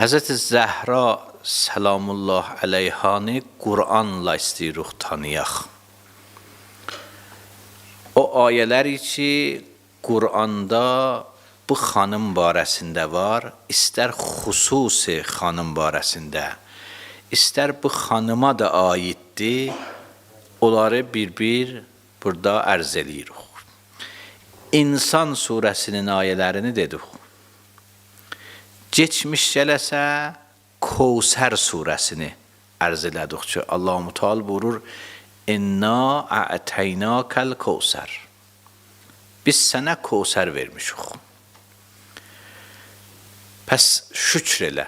Həzrəti Zəhra Səlamullah əleyhanı Qur'anla istəyirik tanıyaq. O ayələr ki, Qur'anda bu xanım barəsində var, istər xüsusi xanım barəsində, istər bu xanıma da aiddir, onları bir-bir burada ərz edirik. İnsan surəsinin ayələrini dedik. Geçmiş gələsə, Kevsər surəsini ərz elədik ki, Allah-u Teala buyurur, İnna a'teynâkel Kevsər. Biz sənə Kevsər vermişik. Pəs şükr elə,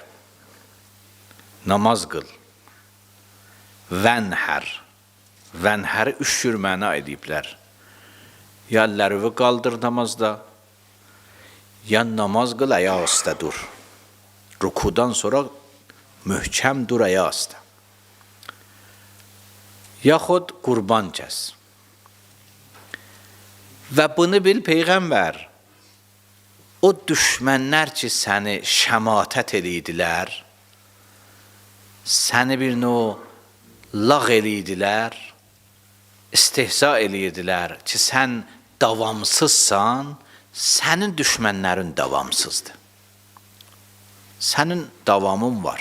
namaz qıl, vənhər, vənhəri 3 cür məna ediblər. Ya lərvi qaldır namazda, ya namaz qıl, ayaq üstə dur. Rukudan sonra möhkəm dur, ayaq üstə. Yaxud qurban kəs. Və bunu bil Peyğəmbər, o düşmənlər ki, səni şəmatət ediydilər, səni bir növ lağ ediydilər, istehza ediydilər ki, sən davamsızsan, sənin düşmənlərin davamsızdır. Sənin davamın var.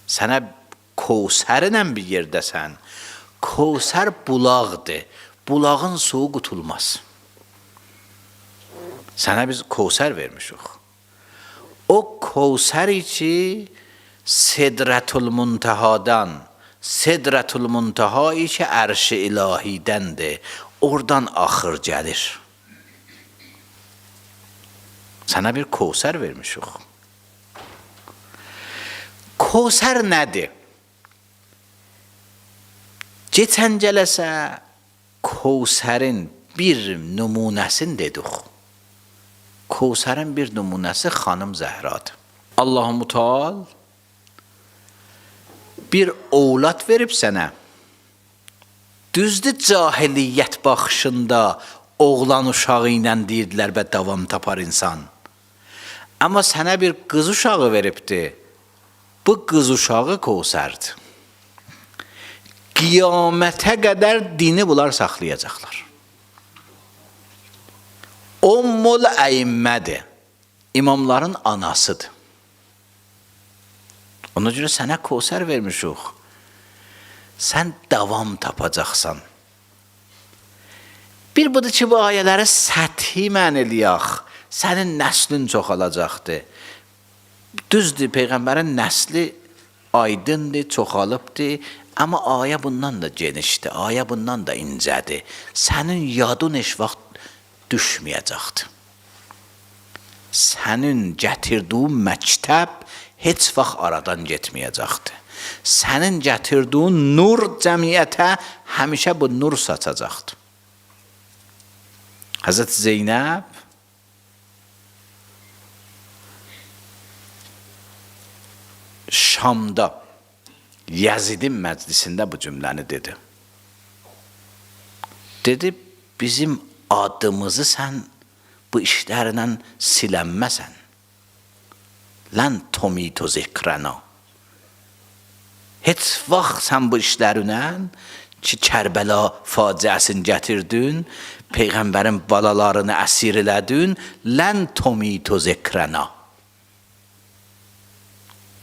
Sənə Kevsərlə bir yerdəsən. Kevsər bulaqdır. Bulağın suyu qutulmaz. Sənə biz Kevsər vermişik. O Kevsər ki, Sidratul Muntahadan, Sidratul Muntahayı ki, ərş-i ilahidəndir. Oradan axır gəlir. Sənə bir Kevsər vermişik. Kevsər nədir? Geçən gələsə, Kevsərin bir nümunəsini dedik. Kevsərin bir nümunəsi xanım Zəhradır. Allah-u Teala bir ovlad verib sənə. Düzdür, cahiliyyət baxışında oğlan uşağı ilə deyirdilər və davam tapar insan. Amma sənə bir qız uşağı veribdir. Bu qız uşağı Kevsərdir. Qiyamətə qədər dini bunlar saxlayacaqlar. Ummul Əimmədir. İmamların anasıdır. Ona görə sənə Kevsər vermişik. Sən davam tapacaqsan. Bir budur ki, bu ayələri səthi mən eləyək. Sənin nəslin çoxalacaqdır. Düzdür, Peyğəmbərin nəsli aydındır, çoxalıbdır. Amma ayə bundan da genişdir, ayə bundan da incədir. Sənin yadın heç vaxt düşməyəcəkdir. Sənin gətirdiyin məktəb heç vaxt aradan getməyəcəkdir. Sənin gətirdiyin nur cəmiyyətə həmişə bu nur saçacaqdır. Həzrət Zeynəb Şamda Yazidin məclisində bu cümləni dedi. Dedi, bizim adımızı sən bu işlərlə silənməsən. Lən tomitu zikrəna. Heç vaxt sən bu işlərlə ki, Kərbəla faciəsini gətirdin, Peyğəmbərin balalarını əsir elədin, lən tomitu zikrəna.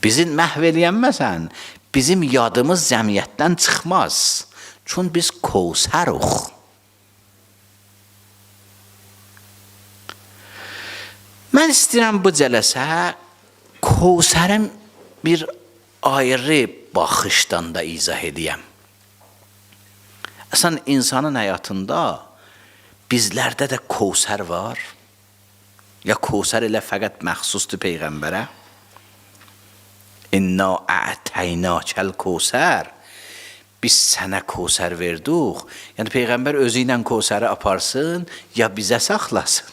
Bizi məhv eləyənməsən, bizim yadımız cəmiyyətdən çıxmaz. Çünki biz Kevsərik. Mən istəyirəm bu cələsə Kevsərin bir ayrı baxışdan da izah edəyəm. Əslən, insanın həyatında bizlərdə də Kevsər var. Ya Kevsər elə fəqət məxsusdur Peyğəmbərə. İnna a'teynâkel Kevsər. Biz sənə Kevsər verdik. Yəni Peyğəmbər özü ilə Kevsəri aparsın, ya bizə saxlasın.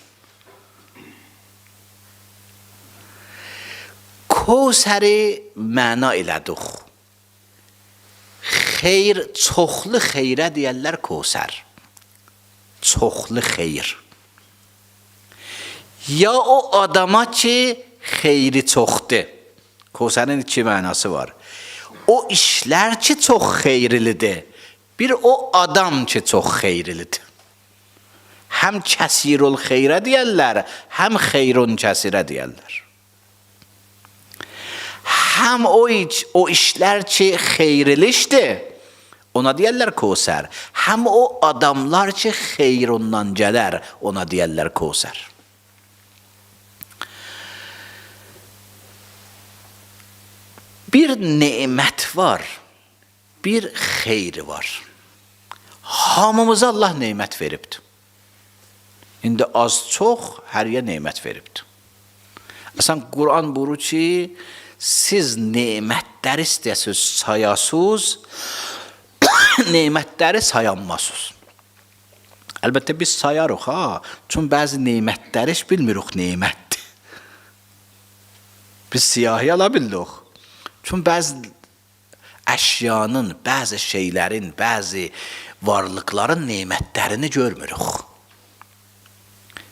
Kevsəri məna elədik. Xeyr, çoxlu xeyrə deyərlər Kevsər. Çoxlu xeyr. Ya o adama ki xeyri çoxdur. Kevsərin iki mənası var. O işlər ki, çox xeyirlidir. Bir o adam ki, çox xeyirlidir. Həm kəsirul xeyrə deyərlər, həm xeyrun kəsirə deyərlər. Həm o işlər ki, xeyirli işdir, ona deyərlər Kevsər. Həm o adamlar ki, xeyrundan gələr, ona deyərlər Kevsər. Bir nemət var, bir xeyri var. Hamımıza Allah nemət veribdir. İndi az-çox həriyə nemət veribdir. Əsən Quran buyurur ki, siz nemətləri istəyəsiniz, sayasınız, nemətləri sayanmasınız. Əlbəttə biz sayarıq ha, çünki bəzi nemətləri heç bilmirik nemətdir. Biz siyahi ala bildik. Çünki bəzi əşyanın, bəzi şeylərin, bəzi varlıqların nemətlərini görmürük.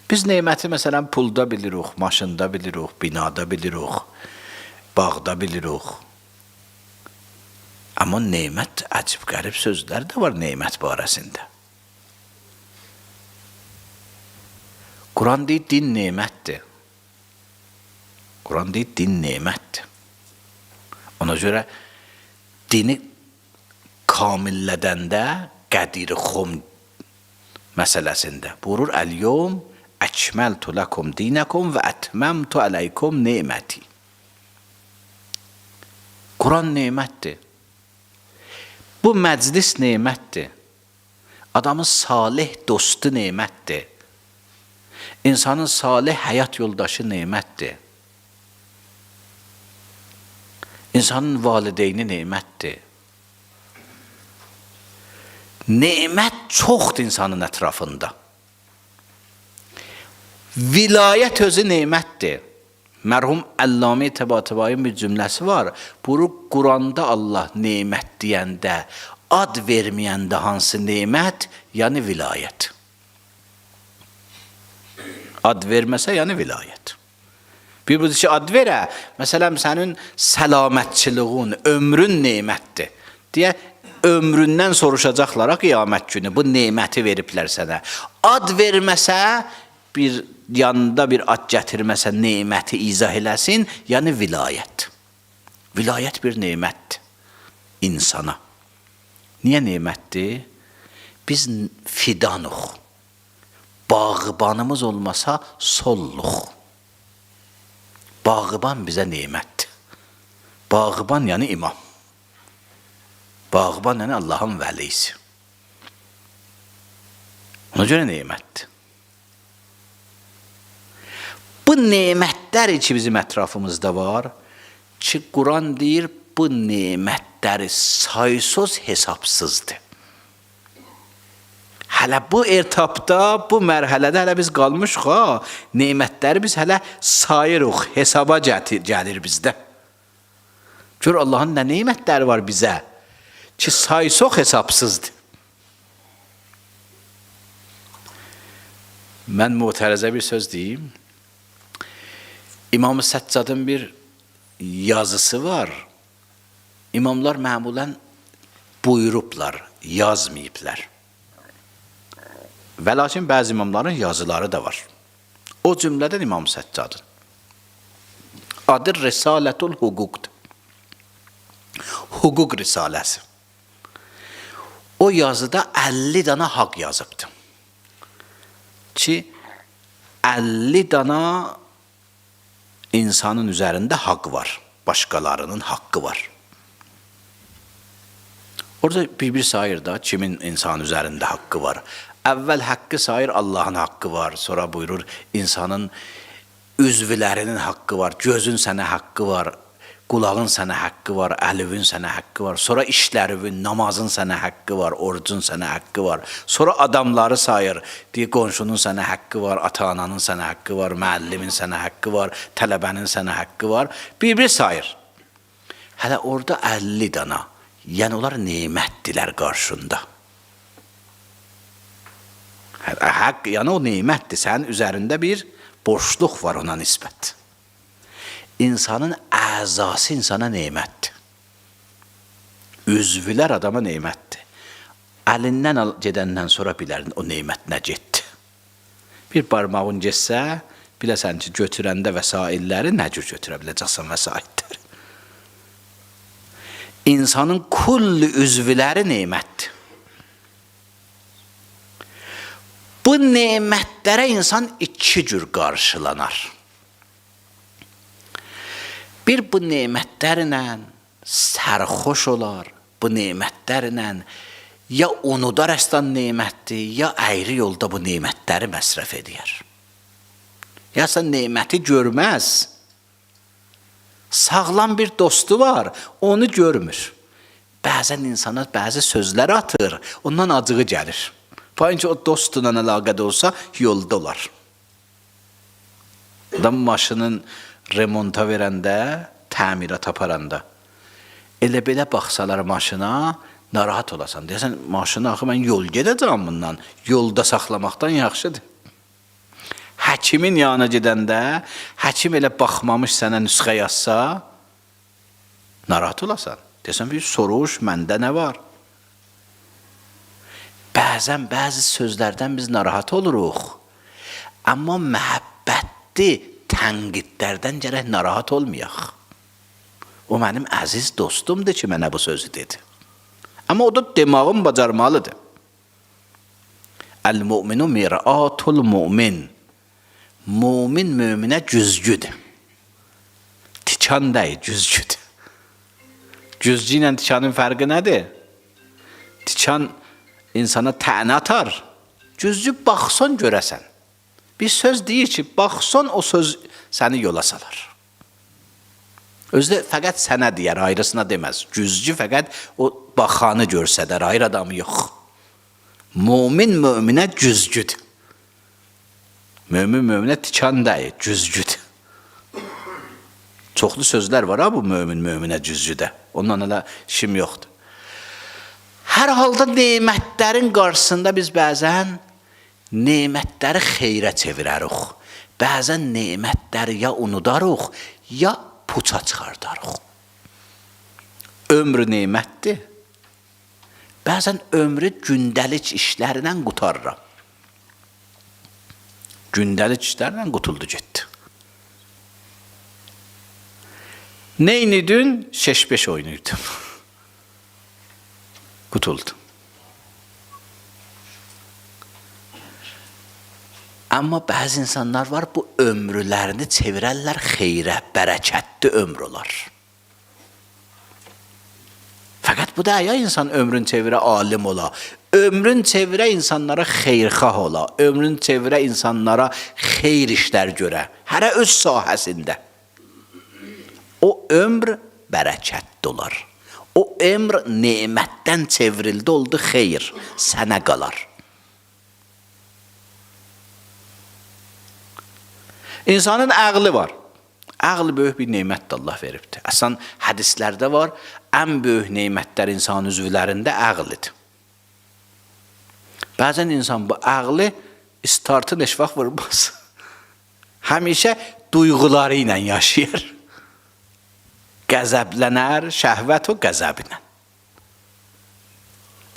Biz neməti məsələn pulda bilirik, maşında bilirik, binada bilirik, bağda bilirik. Amma nemət, əcib qərib sözlər də var nemət barəsində. Quran deyir, din nemətdir. Quran deyir, din nemətdir. Ona görə dini kamillədəndə qədiri xum məsələsində buyurur, əl-yevm əkməltu ləkum dinəkum və ətməmtu əleykum neməti. Quran nemətdir. Bu məclis nemətdir. Adamın salih dostu nemətdir. İnsanın salih həyat yoldaşı nemətdir. İnsanın valideyni nemətdir. Nemət çoxdur insanın ətrafında. Vilayət özü nemətdir. Mərhum Əllamə Təbatəbayın bir cümləsi var. Buyurur, Quranda Allah nemət deyəndə, ad verməyəndə hansı nemət? Yəni vilayət. Ad verməsə, yəni vilayət. Bir bu ki, ad verə, məsələn, sənin səlamətçiliğin, ömrün nemətdir. Deyə, ömründən soruşacaqlara qiyamət günü, bu neməti veriblər sənə. Ad verməsə, bir yanında bir ad gətirməsə, neməti izah eləsin, yəni vilayət. Vilayət bir nemətdir insana. Niyə nemətdir? Biz fidanıq. Bağıbanımız olmasa solluq. Bağıban bizə nemətdir. Bağıban yəni imam. Bağıban yəni Allahın vəlisi. Ona görə nemətdir. Bu nemətlər ki bizim ətrafımızda var ki, Quran deyir, bu nemətləri saysız hesabsızdır. Hələ bu etapda, bu mərhələdə hələ biz qalmışıq ha, nemətləri biz hələ sayırıq, hesaba gəlir bizdə. Gör Allahın nə nemətləri var bizə ki, saysıq hesabsızdır. Mən mötərizə bir söz deyim. İmam-ı Səccadın bir yazısı var. İmamlar məmulən buyurublar, yazmayıblar. Və lakin bəzi imamların yazıları da var. O cümlədən İmam-ı Səccadın. Adı Risalətul Hüquqdur. Hüquq risaləsi. O yazıda 50 dana haqq yazıbdır. Ki 50 dana insanın üzərində haqq var. Başqalarının haqqı var. Orada bir sayır da kimin insan üzərində haqqı var. Əvvəl haqqı sayır, Allahın haqqı var. Sonra buyurur, insanın üzvlərinin haqqı var. Gözün sənə haqqı var. Qulağın sənə haqqı var. Əlivin sənə haqqı var. Sonra işlərivin, namazın sənə haqqı var. Orucun sənə haqqı var. Sonra adamları sayır. Deyir, qonşunun sənə haqqı var. Ata-ananın sənə haqqı var. Müəllimin sənə haqqı var. Tələbənin sənə haqqı var. Bir sayır. Hələ orada 50 dana. Yəni onlar nemətdilər qarşında. Haqq, yəni o nemətdir. Sənin üzərində bir boşluq var ona nisbət. İnsanın əzası insana nemətdir. Üzvülər adama nemətdir. Əlindən gedəndən sonra bilərin o nemət nə getdi. Bir barmağın getsə, biləsən ki, götürəndə vəsailləri nə cür götürə biləcəksən vəsailləri. İnsanın kulli üzvüləri nemətdir. Bu nemətlərə insan iki cür qarşılanar. Bir, bu nemətlərlə sərxoş olar, bu nemətlərlə ya unudar əslən nemətdir, ya əyri yolda bu nemətləri məsrəf edir. Ya sən neməti görməz, sağlam bir dostu var, onu görmür. Bəzən insana bəzi sözlər atır, ondan acığı gəlir. Payınca o dostla əlaqədə olsa, yolda olar. Adam maşının remonta verəndə, təmirat aparanda, elə belə baxsalar maşına, narahat olasan. Deyəsən, maşını axı, mən yol gedəcəm bundan, yolda saxlamaqdan yaxşıdır. Həkimin yanına gedəndə, həkim elə baxmamış sənə nüsxə yazsa, narahat olasan. Deyəsən, bir soruş, məndə nə var? Bəzən, bəzi sözlərdən biz narahat oluruq. Amma məhəbbətli tənqidlərdən gərək narahat olmayaq. O mənim əziz dostumdur ki, mənə bu sözü dedi. Amma o da demağım bacarmalıdır. Əl-mu'minu mir'atul mu'min. Mu'min müminə güzgüdür. Tikan deyil, güzgüdür. Güzgü ilə tikanın fərqi nədir? Tikan insana tənə atar. Güzgü baxsan görəsən. Bir söz deyir ki, baxsan o söz səni yola salar. Özdə fəqət sənə deyər, ayrısına deməz. Güzgü fəqət o baxanı görsədər, ayrı adamı yox. Mümin müminə güzgüdür. Mümin müminə tikan deyil, güzgüdür. Çoxlu sözlər var ha bu mümin müminə güzgüdə. Ondan elə işim yoxdur. Hər halda nemətlərin qarşısında biz bəzən nemətləri xeyrə çevirərik. Bəzən nemətləri ya unudarıq, ya puça çıxardarıq. Ömrü nemətdir. Bəzən ömrü gündəlik işlərindən qutarıram. Gündəlik işlərlə qutuldu getdi. Neynidin? 6-5 oynuydum. Qutuldu. Amma bəzi insanlar var, bu ömrülərini çevirərlər xeyrə, bərəkətli ömr olar. Fəqət bu da ya insan ömrün çevirə alim ola, ömrün çevirə insanlara xeyrxah ola, ömrün çevirə insanlara xeyr işlər görə, hərə öz sahəsində. O ömr bərəkətli olar. O ömr nemətdən çevrildi, oldu xeyr, sənə qalar. İnsanın ağlı var. Ağlı böyük bir nemətdir Allah veribdir. Əslən, hədislərdə var, ən böyük nemətlər insan üzvlərində ağlıdır. Bəzən insan bu ağlı istartı heç vaxt vurmaz. Həmişə duyğuları ilə yaşayır. Qəzəblənər, şəhvət o qəzəblə.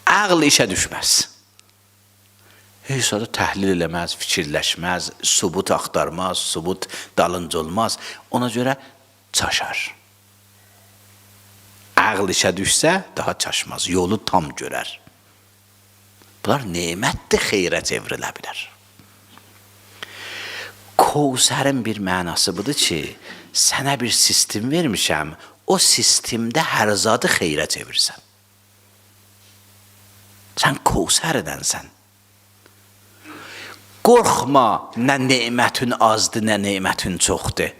Ağlı işə düşməz. Heç adı təhlil eləməz, fikirləşməz, sübut axtarmaz, sübut dalınca olmaz. Ona görə çaşar. Ağıl işə düşsə, daha çaşmaz, yolu tam görər. Bunlar nemətdir, xeyrə çevrilə bilər. Kovsərin bir mənası budur ki, sənə bir sistem vermişəm, o sistemdə hər zadı xeyrə çevirsən. Sən kovsərdənsən. Qorxma, nə nemətin azdır, nə nemətin çoxdur.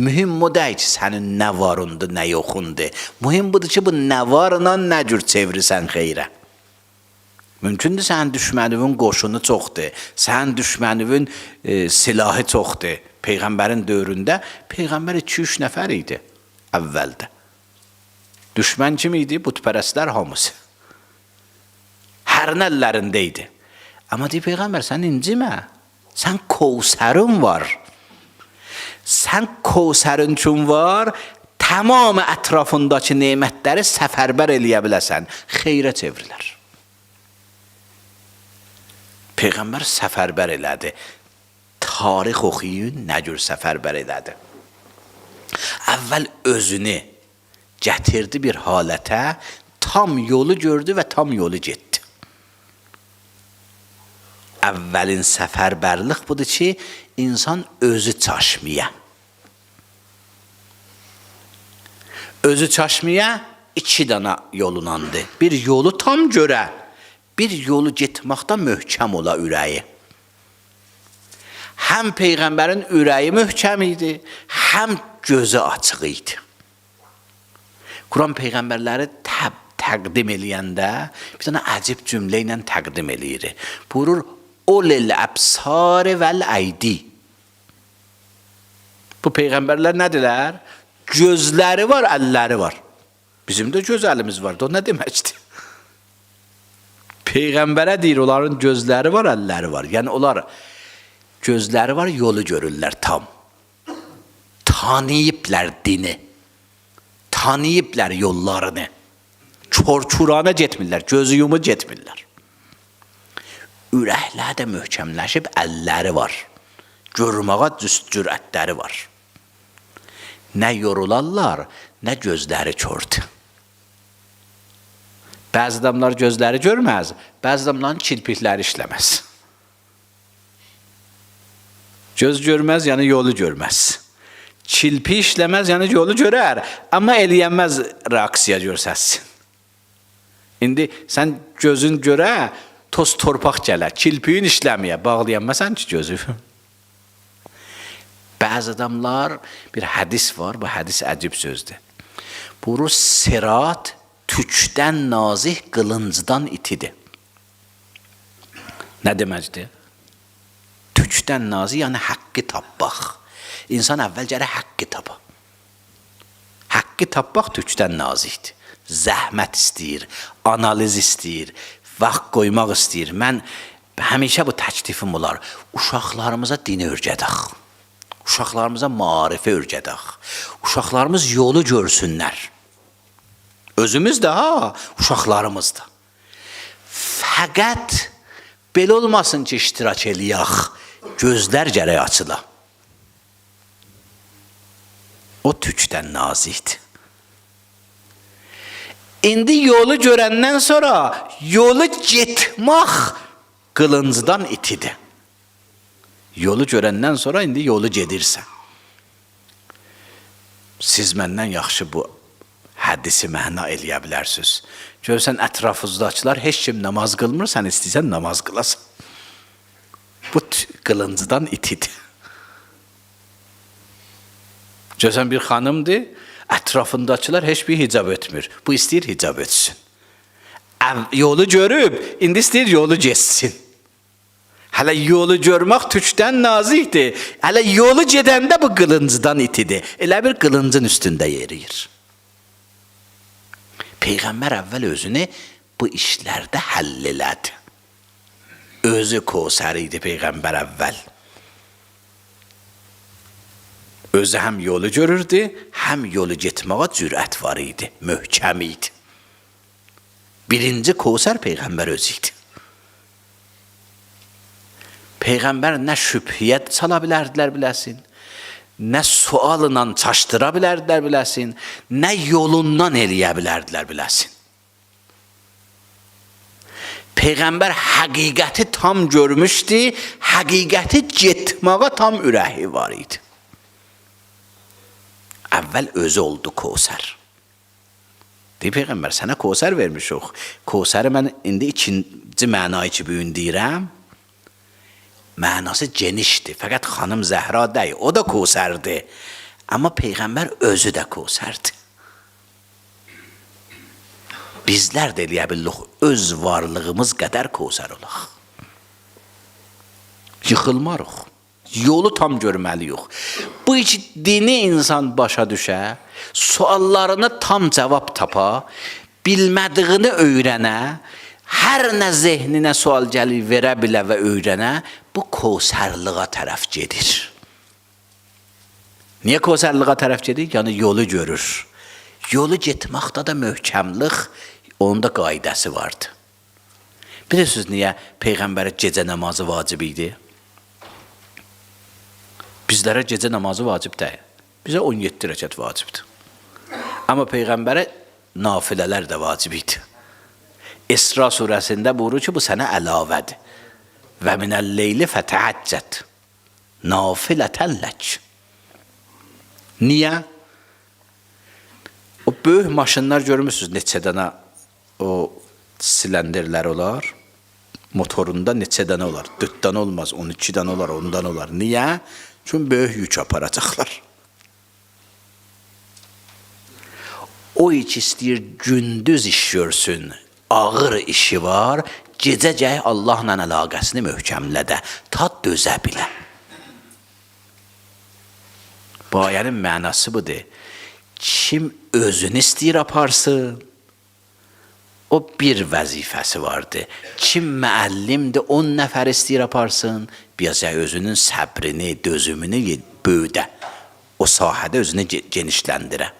Mühim o deyil ki, sənin nə varındır, nə yoxundur. Mühim budur ki, bu nə varla nə cür çevirirsən xeyrə. Mümkündür sənin düşməninin qoşunu çoxdur, sənin düşməninin silahı çoxdur. Peyğəmbərin dövründə Peyğəmbər 2-3 nəfər idi əvvəldə. Düşmən kim idi? Bütpərəstlər hamısı. Hər əllərində idi. Amma deyir Peyğəmbər, sən incimə. Sən kovsərin var. Sən Kevsərin üçün var, tamam ətrafındakı nemətləri səfərbər eləyə biləsən, xeyrə çevrilər. Peyğəmbər səfərbər elədi. Tarix oxuyun, nə cür səfərbər elədi. Əvvəl özünü gətirdi bir halətə, tam yolu gördü və tam yolu getdi. Əvvəlin səfərbərlik budur ki, insan özü çaşmaya. Özü çaşmaya iki dana yolunandı. Bir yolu tam görə, bir yolu getməkdə möhkəm ola ürəyi. Həm Peyğəmbərin ürəyi möhkəm idi, həm gözü açıq idi. Quran Peyğəmbərləri təqdim eləyəndə bir dənə əcib cümlə ilə təqdim eləyir. Buyurur, Ulil əbsar vəl əydi. Bu Peyğəmbərlər nədirlər? Gözləri var, əlləri var. Bizim də göz əlimiz var. O nə deməkdir? Peyğəmbərə deyir, onların gözləri var, əlləri var. Yəni onlar gözləri var, yolu görürlər tam. Tanıyıblər dini. Tanıyıblər yollarını. Çor-çurana getmirlər, gözü yumu getmirlər. Ürəklər də möhkəmləşib, əlləri var. Görməyə cürətləri var. Nə yorularlar, nə gözləri çordur. Bəzi adamlar gözləri görməz, bəzi adamların kirpikləri işləməz. Göz görməz, yəni yolu görməz. Kirpi işləməz, yəni yolu görər, amma eləyənməz reaksiya görsəsin. İndi sən gözün görə, toz torpaq gələr, kirpiyin işləməyə, bağlayanməsən ki gözü. Bəzi adamlar, bir hədis var, bu hədis əcib sözdür. Buyurur, sirat tükdən nazih, qılıncdan itidir. Nə deməkdir? Tükdən nazih, yəni haqqı tapmaq. İnsan əvvəlcə haqqı tapar. Haqqı tapmaq tükdən nazihdir. Zəhmət istəyir, analiz istəyir, vaxt qoymaq istəyir. Mən həmişə bu təklifim olar. Uşaqlarımıza dini öyrədək. Uşaqlarımıza marifi öyrədək. Uşaqlarımız yolu görsünlər. Özümüz də, uşaqlarımız da. Fəqət belə olmasın ki, iştirak eləyək. Gözlər gərək açıla. O tükdən nazikdir. İndi yolu görəndən sonra yolu getmək qılıncdan itidir. Yolu görəndən sonra indi yolu gedirsən. Siz məndən yaxşı bu hədisi məna eləyə bilərsiniz. Görsən ətrafınızdakılar heç kim namaz qılmır, sən istəyirsən namaz qılasan. Bu qılıncdan itidir. Görsən bir xanımdır, ətrafındakılar heç bir hicab etmir. Bu istəyir hicab etsin. Yolu görüb, indi istəyir yolu geçsin. Hələ yolu görmək tükdən nazikdir. Hələ yolu gedəndə bu qılıncdan itidir. Elə bir qılıncın üstündə yeriyir. Peyğəmbər əvvəl özünü bu işlərdə həll elədi. Özü Kevsər idi Peyğəmbər əvvəl. Özü həm yolu görürdü, həm yolu getməyə cürət var idi, möhkəm idi. Birinci Kevsər Peyğəmbər özü idi. Peyğəmbər nə şübhəyə sala bilərdilər biləsin, nə sualla çaşdıra bilərdilər biləsin, nə yolundan eləyə bilərdilər biləsin. Peyğəmbər həqiqəti tam görmüşdü, həqiqəti getməyə tam ürəyi var idi. Əvvəl özü oldu Kevsər. Deyir Peyğəmbər, sənə Kevsər vermişik. Kevsəri mən indi ikinci mənayı ki bugün deyirəm. Mənası genişdir. Fəqət xanım Zəhra deyil, o da Kevsərdir. Amma Peyğəmbər özü də Kevsərdir. Bizlər də eləyə bilirik, öz varlığımız qədər Kevsər olaq. Yıxılmarıq. Yolu tam görməliyik. Bu iki dini insan başa düşə, suallarına tam cavab tapa, bilmədiyini öyrənə, hər nə zehninə sual gəlir verə bilə və öyrənə, bu Kevsərliğa tərəf gedir. Niyə Kövsərliğa tərəf gedir? Yəni yolu görür. Yolu getməkdə də möhkəmlik, onun da qaydası vardı. Bilirsiniz niyə Peyğəmbərə gecə namazı vacib idi? Bizlərə gecə namazı vacib deyil. Bizə 17 rəkət vacibdir. Amma Peyğəmbərə nafilələr də vacib idi. İsra surəsində buyurur ki, bu sənə əlavədir. Və minəl-leyli fətəhəccət nafilətən lək. Niyə? O böyük maşınlar görmürsünüz, neçə dənə o silendirlər olar. Motorunda neçə dənə olar. 4 dənə olmaz, 12 dənə olar, 10 dənə olar. Niyə? Çünki böyük yük aparacaqlar. O iç istəyir gündüz iş görsün, ağır işi var, gecəcək Allahla əlaqəsini möhkəmlədə, ta dözə bilə. Bu ayənin mənası budur. Kim özünü istəyir aparsın, o bir vəzifəsi vardır. Kim müəllimdir, 10 nəfər istəyir aparsın, biraz özünün səbrini, dözümünü böyüdə. O sahədə özünü genişləndirə.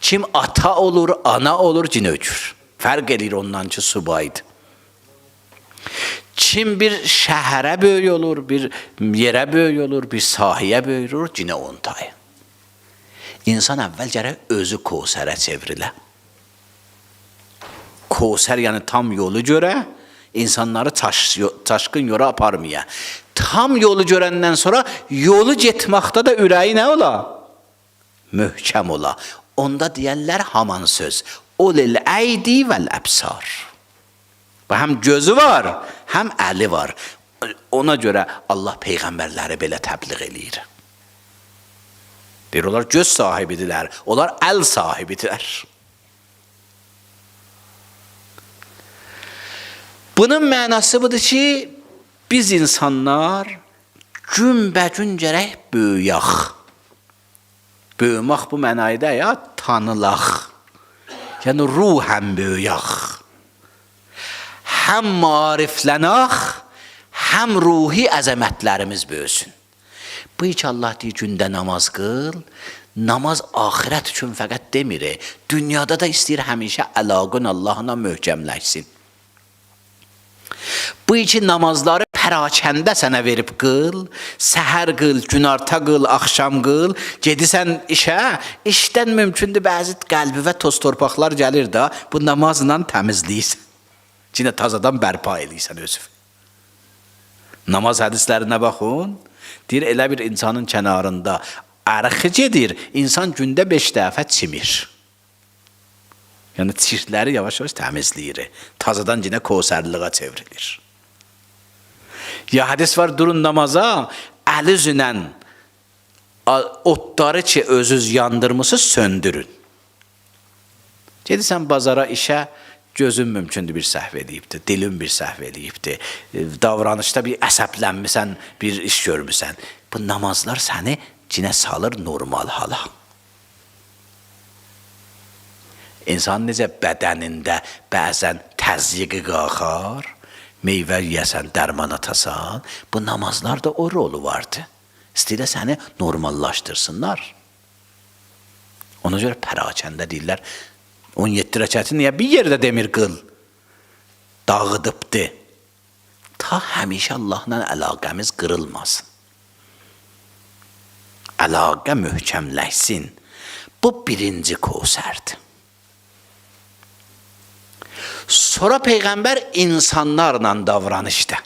Kim ata olur, ana olur, cinə ökür. Fərq edir ondan ki, subaydı. Kim bir şəhərə böyük olur, bir yerə böyük olur, bir sahəyə böyük olur, cinə ontayı. İnsan əvvəl gərək özü Kövsərə çevrilə. Kövsər yəni tam yolu görə, insanları çaşqın yola aparmaya. Tam yolu görəndən sonra yolu getməkdə də ürəyi nə ola? Möhkəm ola. Onda deyərlər haman söz. Ulil əydi vəl əbsar. Həm gözü var, həm əli var. Ona görə Allah Peyğəmbərləri belə təbliğ eləyir. Deyir, onlar göz sahibidirlər, onlar əl sahibidirlər. Bunun mənası budur ki, biz insanlar günbəgün gərək böyüyək. Böyümək bu mənayda ya tanılaq. Yəni ruhən böyüyək. Həm mariflənək, həm ruhi əzəmətlərimiz böyüsün. Bu iki Allah deyir, gündə namaz qıl. Namaz axirət üçün fəqət demir. Dünyada da istəyir həmişə əlaqın Allahla möhkəmləşsin. Bu iki namazları pərakəndə sənə verib qıl. Səhər qıl, günorta qıl, axşam qıl. Gedirsən işə, işdən mümkündür bəzi qəlbi və toz torpaqlar gəlir də, bu namazla təmizləyirsən. Cinə tazadan bərpa eləyirsən özü. Namaz hədislərinə baxın. Deyir, elə bir insanın kənarında arxı gedir, insan gündə 5 dəfə çimir. Yəni, çirkləri yavaş-yavaş təmizləyir. Tazadan cinə Kövsərliğa çevrilir. Ya hədis var, durun namaza, əli üzünən otları ki, özünüz yandırmışsınız, söndürün. Gedirsən bazara işə, gözün mümkündür bir səhv eləyibdir, dilin bir səhv eləyibdir, davranışda bir əsəblənmirsən, bir iş görmüsən. Bu namazlar səni cinə salır normal hala. İnsan necə bədənində bəzən təzyiqi qalxar, meyvə yiyəsən, dərman atasan, bu namazlarda o rolu vardı. İstəyirlər səni normallaşdırsınlar. Ona görə pərakəndə deyirlər, 17 rəkəti niyə bir yerdə demir qıl? Dağıdıbdır. Ta həmişə Allahla əlaqəmiz qırılmasın. Əlaqə möhkəmləşsin. Bu birinci Kövsərdir. Sonra Peyğəmbər insanlarla davranışda.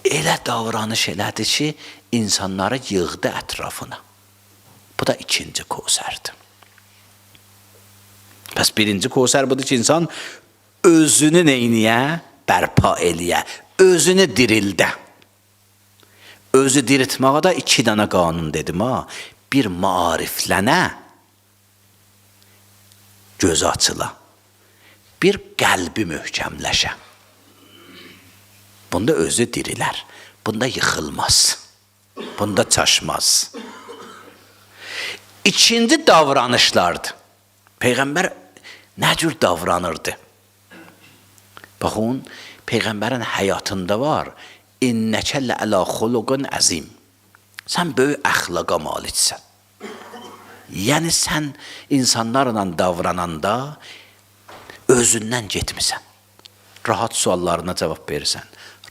Elə davranış elədi ki, insanları yığdı ətrafına. Bu da ikinci Kövsərdir. Bəs birinci Kövsər budur ki, insan özünü neyniyə? Bərpa eləyə, özünü dirildə. Özü diriltməyə da 2 dənə qanun dedim ha. Bir maariflənə, göz açıla. Bir qəlbi möhkəmləşə. Bunda özü dirilər, bunda yıxılmaz, bunda çaşmaz. İkinci davranışlardır. Peyğəmbər nə cür davranırdı? Baxın, Peyğəmbərin həyatında var, İnnəkə lə'ələ xuluqun əzim. Sən böyük əxlaqa maliksən. Yəni sən insanlarla davrananda özündən getmirsən. Rahat suallarına cavab verirsən.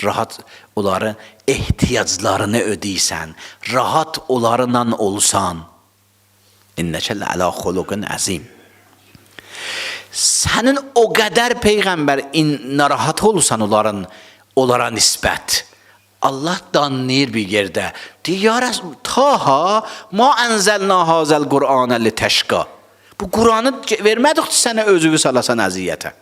Rahat onların ehtiyaclarını ödəyirsən. Rahat onlarla olsan. İnnəkə lə'alə xuluqun əzim. Sənin o qədər Peyğəmbər narahat olursan onlara nisbət. Allah danlayır bir yerdə. Deyir, Taha, ma ənzəlnə hazəl Qur'anə li təşqa. Bu Qur'anı vermədik ki, sənə özünü salasan əziyyətə.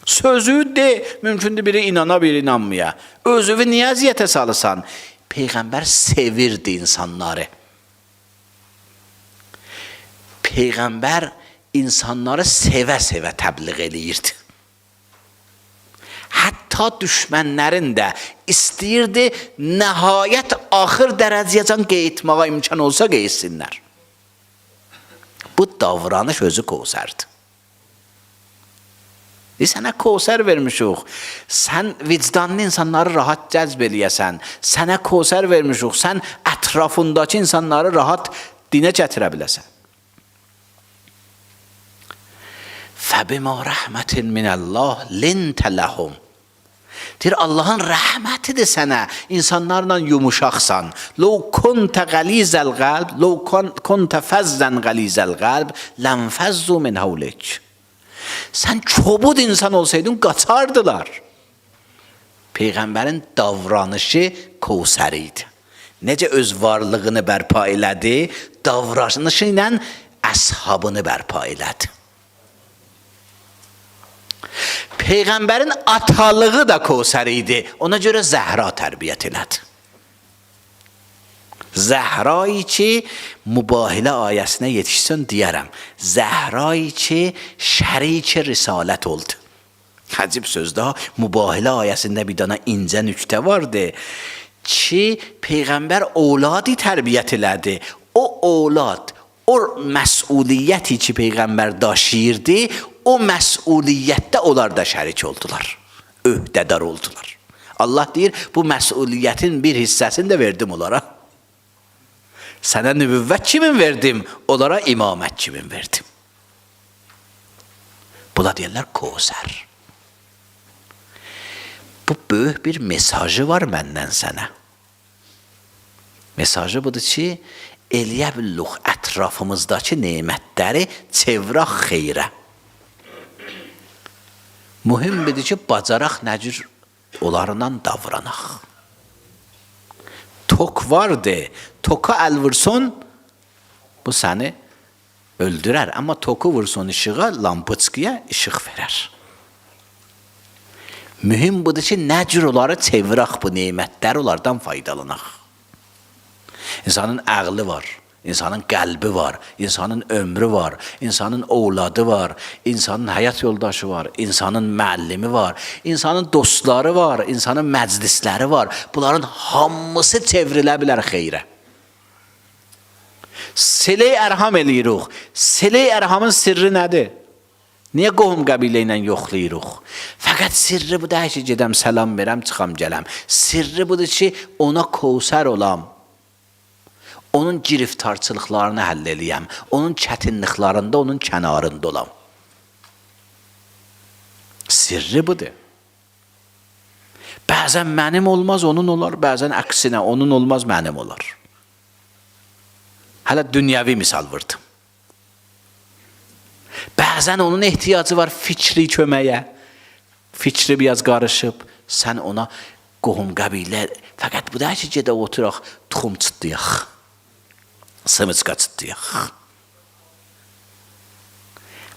Sözü de, mümkündür biri inana, biri inanmaya. Özünü niyə əziyyətə salırsan? Peyğəmbər sevirdi insanları. Peyğəmbər insanları sevə-sevə təbliğ eləyirdi. Hətta düşmənlərin də istəyirdi, nəhayət axır dərəcəyəcən qeyitmağa imkan olsa qeyitsinlər. Bu davranış özü Kevsərdir. Sənə Kevsər vermişik, sən vicdanlı insanları rahat cəzb eləyəsən, sənə Kevsər vermişik, sən ətrafındakı insanları rahat dinə gətirə biləsən. فَبِمَا رَحْمَةٍ مِنَ اللّٰهِ لِنْتَ لَهُمْ. Deyir, Allahın rəhmətidir sənə, insanlarla yumuşaqsan. لَوْ كُنْتَ غَلِيزَ الْقَلْبِ لَوْ كُنْتَ فَزًّا غَلِيزَ الْقَلْبِ لَنْفَزُّوا مِنْ حَوْلِكَ. Sən çobud insan olsaydın, qaçardılar. Peyğəmbərin davranışı Kevsər idi. Necə öz varlığını bərpa elədi, davranışı ilə əshabını bərpa elədi. Peyğəmbərin atalığı da Kevsər idi. Ona görə Zəhra tərbiyyət elədi. Zəhrayı ki, mübahilə ayəsinə yetişsin deyərəm. Zəhrayı ki, şərik-i risalət oldu. Həcib sözdə, mübahilə ayəsində bir dana incə nüktə vardı ki, Peyğəmbər ovladı tərbiyyət elədi. O ovlad, o məsuliyyəti ki, Peyğəmbər daşıyırdı, o məsuliyyətdə onlar da şərik oldular. Öhdədar oldular. Allah deyir, bu məsuliyyətin bir hissəsini də verdim onlara. Sənə nübüvvət kimin verdim? Onlara imamət kimin verdim? Buna deyirlər Kevsər. Bu böyük bir mesajı var məndən sənə. Mesajı budur ki, eləyə billuq ətrafımızdakı nemətləri çevraq xeyrə. Mühimdir ki, bacaraq nəcür onlarından davranaq. Tok vardı, toka əl vursun, bu səni öldürər. Amma toku vursun işığa, lampoçkiyə işıq verər. Mühim budur ki, nəcür onları çeviraq bu nemətləri, onlardan faydalanaq. İnsanın ağlı var, insanın qəlbi var, insanın ömrü var, insanın ovladı var, insanın həyat yoldaşı var, insanın müəllimi var, insanın dostları var, insanın məclisləri var. Bunların hamısı çevrilə bilər xeyrə. Silə-i ərham eləyirik. Silə-i ərhamın sirri nədir? Niyə qohum qəbilə ilə yoxlayırıq? Fəqət sirri bu da ki, gedəm, səlam verəm, çıxam, gələm. Sirri budur ki, ona Kevsər olam. Onun giriftarçılıqlarını həll eləyəm. Onun çətinliklərində, onun kənarında olam. Sirri budur. Bəzən mənim olmaz, onun olar. Bəzən əksinə, onun olmaz, mənim olar. Hələ dünyəvi misal vurdım. Bəzən onun ehtiyacı var fikri köməyə. Fikri biraz qarışıb. Sən ona qohum qəbilə, fəqət bu da ki, gedə oturaq, tuxum çıtlayaq. Sımıçqa çıtlayaq.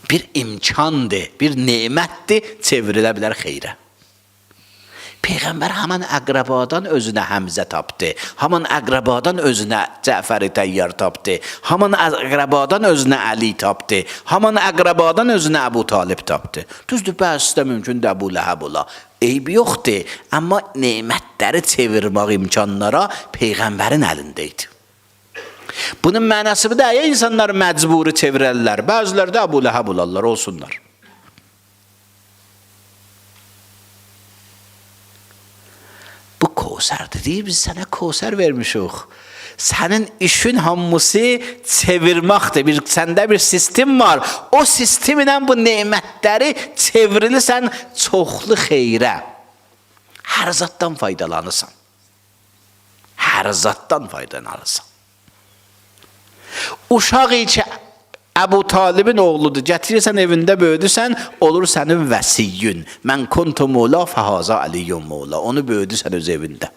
Bir imkandır, bir nemətdir, çevrilə bilər xeyrə. Peyğəmbər haman əqrabadan özünə Həmzə tapdı, haman əqrabadan özünə Cəfəri Təyyar tapdı, haman əqrabadan özünə Əli tapdı, haman əqrabadan özünə Əbu Talib tapdı. Düzdür, bəzisdə mümkündür Əbu Ləhəb ola. Eyb yoxdur, amma nemətləri çevirmək imkanlara Peyğəmbərin əlində idi. Bunun mənası da insanlar məcburi çevirərlər. Bəziləri də Əbu Ləhəb olarlar, olsunlar. Bu Kovsərdir. Deyir, biz sənə Kovsər vermişik. Sənin işin hamısı çevirməkdir. Səndə bir sistem var. O sistem ilə bu nemətləri çevrilirsən çoxlu xeyrə. Hər zatdan faydalanırsan. Hər zatdan faydalanırsan. Uşaq ki Əbu Talibin oğludur. Gətirirsən evində böyüdürsən, olur sənin vəsiyyün. Mən kuntu mola fəhaza aliyyun mola. Onu böyüdürsən öz evində.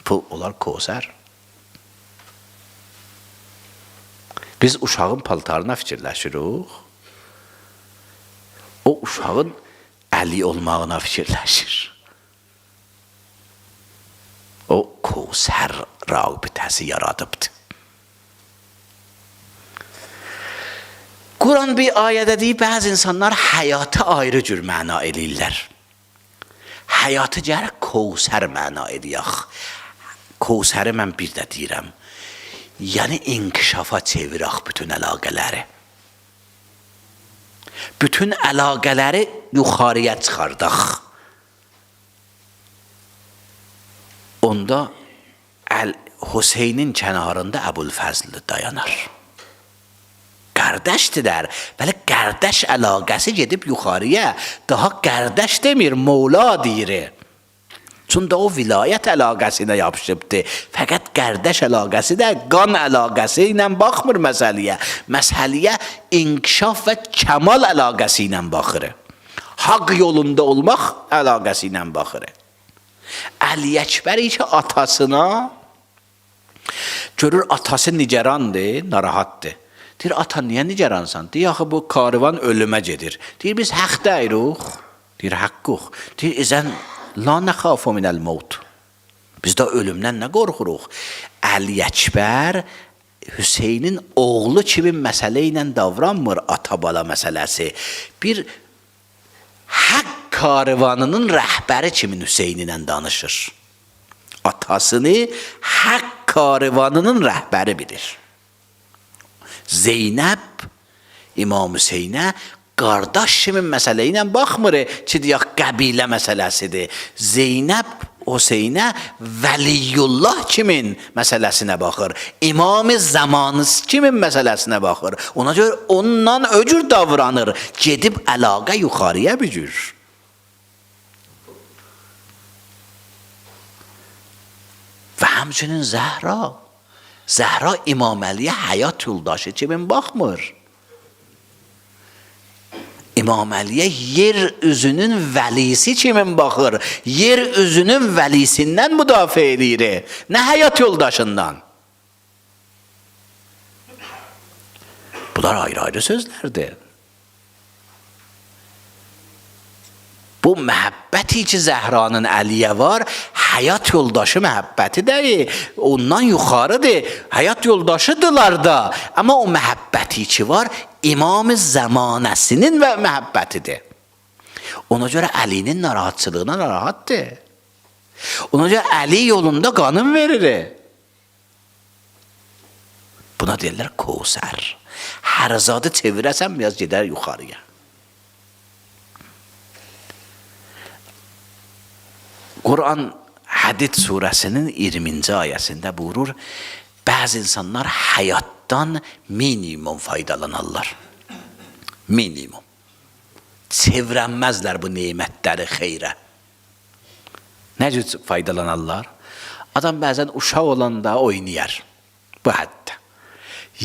Bu, onlar Kovsər. Biz uşağın paltarına fikirləşirik. O uşağın əli olmağına fikirləşir. O Kovsər rabitəsi yaradıbdır. Quran bir ayədə deyib, bəzi insanlar həyatı ayrı cür məna eləyirlər. Həyatı gərək Kovsər məna eləyək. Kovsəri mən bir də deyirəm. Yəni inkişafa çevirək bütün əlaqələri. Bütün əlaqələri yuxarıya çıxardaq. Onda Hüseynin kənarında Əbulfəzl dayanar. Qardaşdırlar, bəli qardaş əlaqəsi gedib yuxarıya, daha qardaş demir, Mola deyir. Çünki o vilayət əlaqəsinə yapışıbdır. Fəqət qardaş əlaqəsi də qan əlaqəsi ilə baxmır məsələyə. Məsələyə inkişaf və kəmal əlaqəsi ilə baxır. Haqq yolunda olmaq əlaqəsi ilə baxır. Əli Əkbər ki atasına görür, atası nigarandır, narahatdır. Deyir, ata niyə nigaransan? Deyir, axı bu karvan ölümə gedir. Deyir, biz haqq deyirik. Deyir, haqqıq. Deyir, izən la nəxafu minəl mevt. Biz də ölümdən nə qorxuruq? Əli Əkbər Hüseynin oğlu kimi məsələ ilə davranmır, ata-bala məsələsi. Bir haqq karvanının rəhbəri kimi Hüseyin ilə danışır. Atasını haqq karvanının rəhbəri bilir. Zeynəb İmam Hüseynə qardaş kimi məsələ ilə baxmır ki, deyək qəbilə məsələsidir. Zeynəb Hüseynə Vəliyullah kimin məsələsinə baxır. İmam-ı zamanı kimin məsələsinə baxır. Ona görə ondan öcür davranır. Gedib əlaqə yuxarıya bücür. Və həmçinin Zəhra İmam Əliyə həyat yoldaşı kimin baxmır. İmam Əliyə yer üzünün vəlisi kimin baxır. Yer üzünün vəlisindən müdafiə edir. Nə həyat yoldaşından. Bunlar ayrı-ayrı sözlərdir. Bu məhəbbəti ki Zəhranın Əliyə var, həyat yoldaşı məhəbbəti deyil, ondan yuxarıdır, həyat yoldaşıdırlar da. Amma o məhəbbəti ki var, İmam-ı zamanəsinin və məhəbbətidir. Ona görə Əlinin narahatçılığına narahatdır. Ona görə Əli yolunda qanın verir. Buna deyirlər Kovsər. Hər zadı çevirəsən, biraz gedər yuxarıya. Quran Hədid surəsinin 20-ci ayəsində buyurur, bəzi insanlar həyatdan minimum faydalanarlar. Minimum. Çevrənməzlər bu nemətləri xeyrə. Nə cür faydalanarlar? Adam bəzən uşaq olanda oynayar. Bu həddə.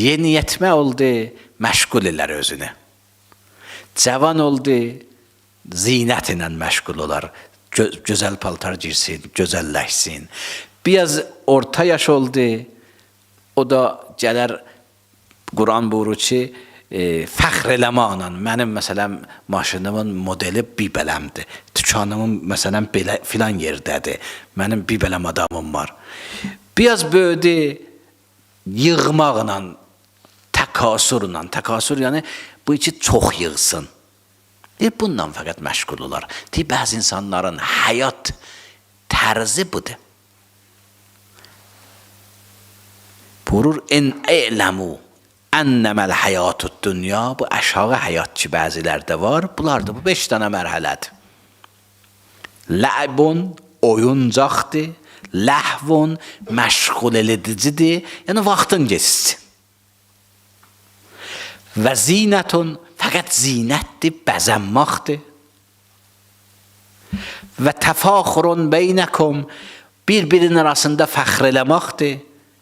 Yeniyetmə oldu, məşğul elər özünü. Cavan oldu, zinət ilə məşğul olar. Gözəl paltar girsin, gözəlləşsin. Biraz orta yaş oldu, o da gələr, Quran buyurur ki, fəxr eləməklə, mənim məsələn maşınımın modeli bir beləmdir, dükanımın məsələn belə filan yerdədir, mənim bir beləm adamım var. Biraz böyüdü, yığmaqla, təkasürlə, təkasür yəni bu iki çox yığsın. Deyir, bundan fəqət məşğul olar. Deyir, bəzi insanların həyat tərzi budur. Buyurur, in e'ləmu ənəməl həyatut dünya, bu aşağı həyat ki, bəzilərdə var, bunlardır, bu 5 dənə mərhələdir. Lə'bun, oyuncaqdır, ləhvun məşğul edicidir, yəni vaxtın geçsin. Və zinətun fəqət zinətdir, bəzənmaqdır. Və təfaxurun beynəkum bir-birinin arasında fəxr eləmaqdır.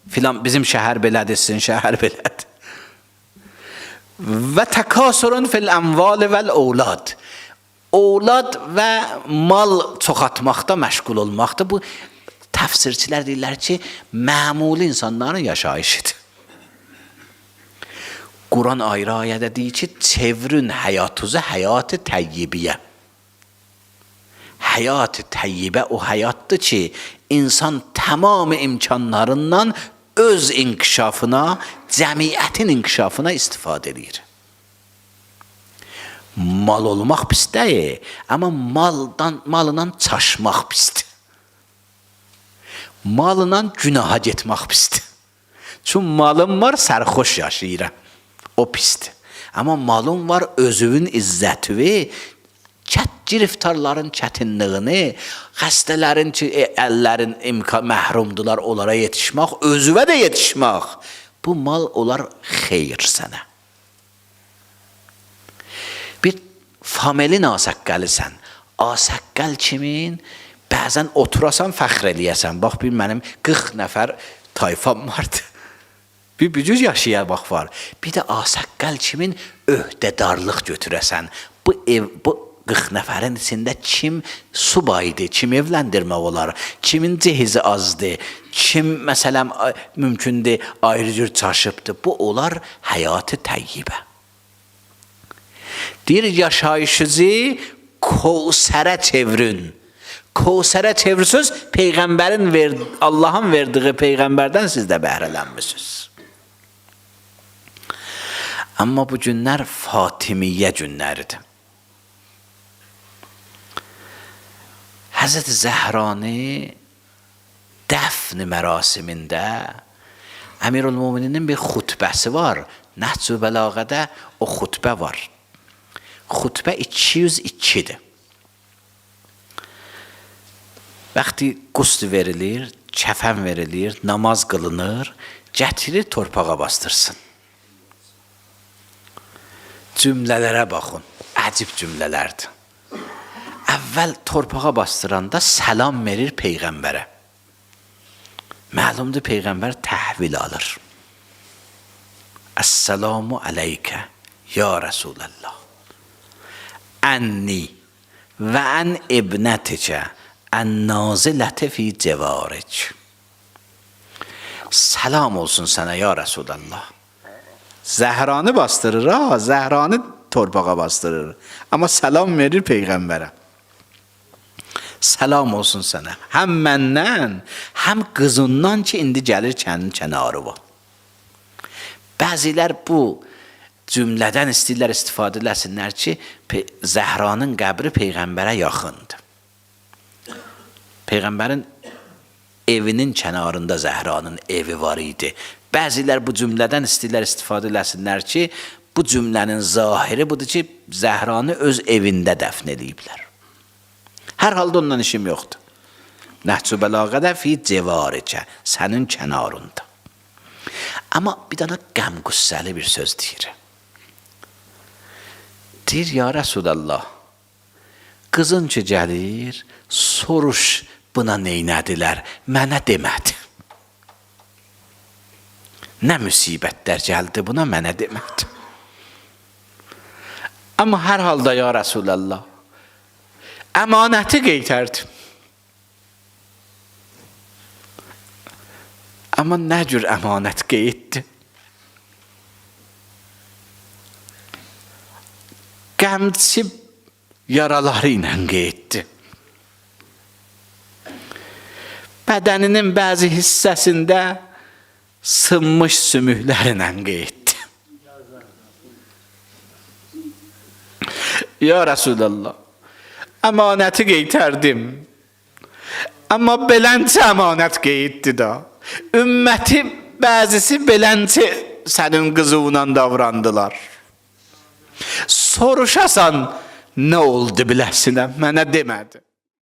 Filan bizim şəhər belədir, sizin şəhər belədir. Və təkasurun fil əmval vəl əvlad. Əvlad və mal çoxaltmaqda məşğul olmaqdır. Bu təfsirçilər deyirlər ki, məmuli insanların yaşayışıdır. Quran ayrı ayədə deyir ki, çevrün həyatunuzu həyat-ı təyyibiyyə. Həyat-ı təyyibə o həyatdır ki, insan tamam imkanlarından öz inkişafına, cəmiyyətin inkişafına istifadə edir. Mal olmaq pis deyil, amma malından çaşmaq pisdir. Malından günaha getmək pisdir. Çünki malım var, sərxoş yaşayıram. O pisdir. Amma malım var, özünün izzəti, giriftarların çətinliyini, xəstələrin ki, əllərin məhrumdular, onlara yetişmək, özüvə də yetişmək. Bu mal olar xeyir sənə. Bir famelin asəqqəlisən. Asəqqəl kimin? Bəzən oturasan, fəxr eləyəsən. Bax, bir mənim 40 nəfər tayfam vardı. Bir cüz yaşayaq var. Bir də asəqqəl kimin? Öhdədarlıq götürəsən. Bu 40 nəfərin içində kim subaydı, kim evləndirmək olar, kimin cehizi azdır, kim məsələn mümkündür ayrı cür çaşıbdır. Bu olar həyat-ı təyyibə. Deyir, yaşayışınızı Kevsərə çevirin. Kevsərə çevirirsiniz, Allah'ın verdiği peyğəmbərdən siz də bəhrələnmişsiniz. Amma bu günlər Fatimiyyə günləridir. Həzrət Zəhranı dəfn mərasimində Əmirülmümininin bir xutbəsi var. Nəhc-ü Bəlağədə o xutbə var. Xutbə 202-dir. Vaxtı qusl verilir, kəfən verilir, namaz qılınır, gətirir torpağa bastırsın. Cümlələrə baxın, əcib cümlələrdir. Əvvəl torpağa bastıranda səlam verir Peyğəmbərə. Məlumdur, Peyğəmbər təhvil alır. Əssəlamu aleykə, ya Rasulallah. Ənni və ən ibnətikə ən-nazilətə fi cəvarik. Salam olsun sənə, ya Rasulallah. Zəhranı bastırır, Zəhranı torpağa bastırır. Amma salam verir Peyğəmbərə. Salam olsun sənə. Həm məndən, həm qızından ki, indi gəlir kəndin kənarı var. Bəzilər bu cümlədən istəyirlər, istifadə eləsinlər ki, Zəhranın qəbri Peyğəmbərə yaxındır. Peyğəmbərin evinin kənarında Zəhranın evi var idi. Bəzilər bu cümlədən istəyirlər, istifadə eləsinlər ki, bu cümlənin zahiri budur ki, Zəhranı öz evində dəfn ediblər. Hər halda ondan işim yoxdur. Nəhc-ü Bəlağədə fi cəvarikə, sənin kənarında. Amma bir dana qəm-qüssəli bir söz deyir. Deyir, ya Rasulallah, qızın ki gəlir, soruş buna neynədilər, mənə demədi. Nə müsibətlər gəldi buna, mənə demədi. Amma hər halda, ya Rasulallah, əmanəti qeytərdim. Amma nə cür əmanət qeytdi? Qəmçi yaraları ilə qeytdi. Bədəninin bəzi hissəsində sınmış sümüklərlə qeytdi. Ya Rasulallah, əmanəti qeytərdim. Amma belənçə əmanət qeytdi da. Ümməti bəzisi belənçə sənin qızığına davrandılar. Soruşasan, nə oldu biləsinə, mənə demədi.